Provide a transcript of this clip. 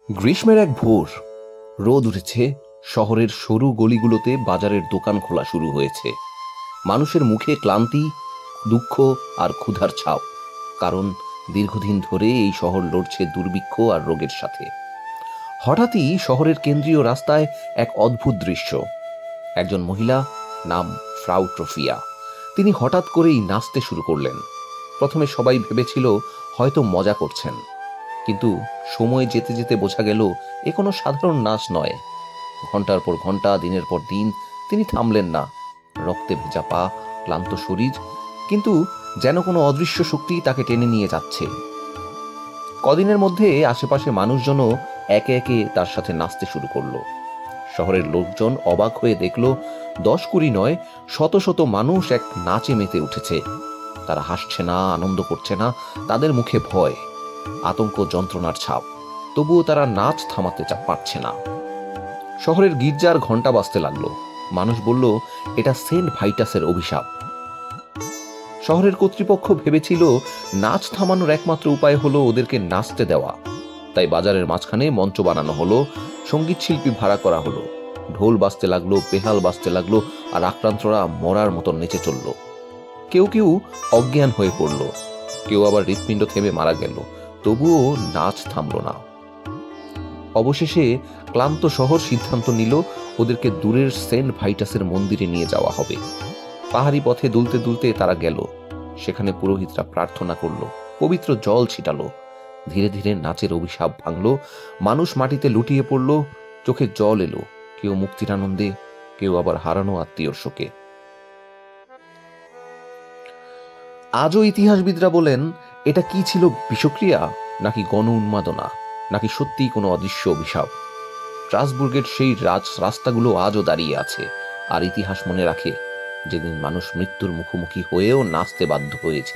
গ্রীষ্মের এক ভোর, রোদ উঠেছে। শহরের সরু গলিগুলোতে বাজারের দোকান খোলা শুরু হয়েছে। মানুষের মুখে ক্লান্তি, দুঃখ আর ক্ষুধার ছাপ। কারণ দীর্ঘদিন ধরে এই শহর লড়ছে দুর্ভিক্ষ আর রোগের সাথে। হঠাৎই শহরের কেন্দ্রীয় রাস্তায় এক অদ্ভুত দৃশ্য। একজন মহিলা, নাম ফ্রাউ ট্রফিয়া, তিনি হঠাৎ করেই নাচতে শুরু করলেন। প্রথমে সবাই ভেবেছিল হয়তো মজা করছেন, কিন্তু সময় যেতে যেতে বোঝা গেল এ কোনো সাধারণ নাচ নয়। ঘন্টার পর ঘন্টা, দিনের পর দিন তিনি থামলেন না। রক্তে ভেজা পা, ক্লান্ত শরীর, কিন্তু যেন কোনো অদৃশ্য শক্তি তাকে টেনে নিয়ে যাচ্ছে। কদিনের মধ্যে আশেপাশে মানুষজনও একে একে তার সাথে নাচতে শুরু করলো। শহরের লোকজন অবাক হয়ে দেখল 10-20 নয়, শত শত মানুষ এক নাচে মেতে উঠেছে। তারা হাসছে না, আনন্দ করছে না, তাদের মুখে ভয়, আতঙ্ক, যন্ত্রণার ছাপ। তবুও তারা নাচ থামাতে পারছে না। শহরের গির্জার ঘন্টা বাজতে লাগলো। মানুষ বলল এটা সেন্ট ভাইটাসের অভিশাপ। শহরের কর্তৃপক্ষ ভেবেছিল নাচ থামানোর একমাত্র উপায় হলো ওদেরকে নাচতে দেওয়া। তাই বাজারের মাঝখানে মঞ্চ বানানো হলো, সঙ্গীত শিল্পী ভাড়া করা হলো, ঢোল বাজতে লাগলো, বেহাল বাজতে লাগলো, আর আক্রান্তরা মরার মতন নেচে চলল। কেউ কেউ অজ্ঞান হয়ে পড়ল, কেউ আবার হৃৎপিণ্ড থেমে মারা গেল। তবুও নাচ থামল না। অবশেষে ক্লান্ত শহর সিদ্ধান্ত নিল ওদেরকে দূরের সেন্ট ভাইটাসের মন্দিরে নিয়ে যাওয়া হবে। পাহাড়ি পথে দুলতে দুলতে তারা গেল। সেখানে পুরোহিতরা প্রার্থনা করল, পবিত্র জল ছিটালো। ধীরে ধীরে নাচের অভিশাপ ভাঙল। মানুষ মাটিতে লুটিয়ে পড়ল, চোখে জল এলো, কেউ মুক্তির আনন্দে, কেউ আবার হারানো আত্মীয়র শোকে। আজও ইতিহাসবিদরা বলেন এটা কি ছিল, বিষক্রিয়া, নাকি গণ উন্মাদনা, নাকি সত্যিই কোনো অদৃশ্য অভিশাপ? স্ট্রাসবুর্গের সেই রাস্তাগুলো আজও দাঁড়িয়ে আছে, আর ইতিহাস মনে রাখে যেদিন মানুষ মৃত্যুর মুখোমুখি হয়েও নাচতে বাধ্য হয়েছে।